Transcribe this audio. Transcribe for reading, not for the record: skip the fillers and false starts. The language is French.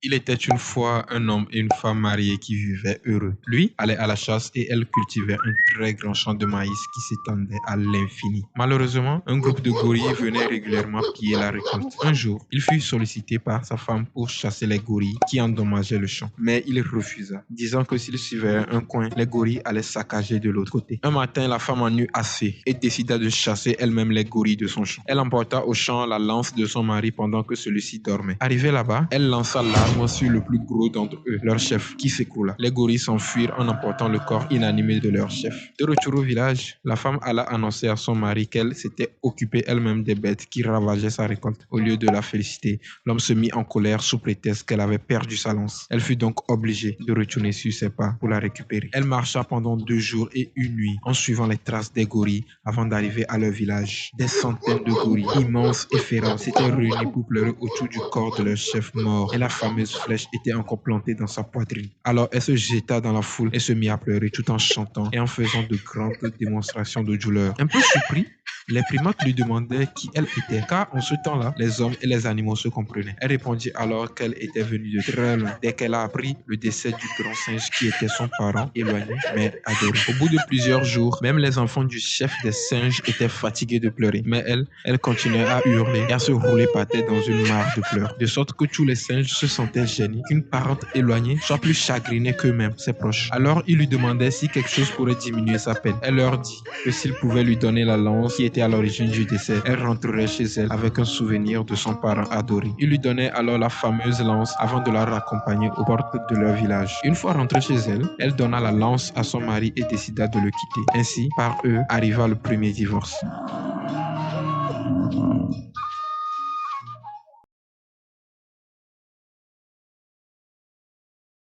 Il était une fois un homme et une femme mariés qui vivaient heureux. Lui allait à la chasse et elle cultivait un très grand champ de maïs qui s'étendait à l'infini. Malheureusement, un groupe de gorilles venait régulièrement piller la récolte. Un jour, il fut sollicité par sa femme pour chasser les gorilles qui endommageaient le champ. Mais il refusa, disant que s'il suivait un coin, les gorilles allaient saccager de l'autre côté. Un matin, la femme en eut assez et décida de chasser elle-même les gorilles de son champ. Elle emporta au champ la lance de son mari pendant que celui-ci dormait. Arrivée là-bas, elle lança l'arme sur le plus gros d'entre eux, leur chef, qui s'écroula. Les gorilles s'enfuirent en emportant le corps inanimé de leur chef. De retour au village, la femme alla annoncer à son mari qu'elle s'était occupée elle-même des bêtes qui ravageaient sa récolte. Au lieu de la féliciter, l'homme se mit en colère sous prétexte qu'elle avait perdu sa lance. Elle fut donc obligée de retourner sur ses pas pour la récupérer. Elle marcha pendant 2 jours et 1 nuit en suivant les traces des gorilles avant d'arriver à leur village. Des centaines de gorilles, immenses et féroces, s'étaient réunis pour pleurer autour du corps de leur chef mort et la fameuse flèche était encore plantée dans sa poitrine. Alors elle se jeta dans la foule et se mit à pleurer tout en chantant et en faisant de grandes démonstrations de douleur. Un peu surpris, les primates lui demandaient qui elle était, car en ce temps-là, les hommes et les animaux se comprenaient. Elle répondit alors qu'elle était venue de très loin, dès qu'elle a appris le décès du grand singe qui était son parent éloigné, mais adoré. Au bout de plusieurs jours, même les enfants du chef des singes étaient fatigués de pleurer, mais elle continuait à hurler et à se rouler par terre dans une mare de pleurs, de sorte que tous les singes se sentaient gênés qu'une parente éloignée soit plus chagrinée qu'eux-mêmes, ses proches. Alors ils lui demandaient si quelque chose pourrait diminuer sa peine. Elle leur dit que s'ils pouvaient lui donner la lance qui était à l'origine du décès, elle rentrerait chez elle avec un souvenir de son parent adoré. Il lui donnait alors la fameuse lance avant de la raccompagner aux portes de leur village. Une fois rentrée chez elle, elle donna la lance à son mari et décida de le quitter. Ainsi, par eux, arriva le premier divorce.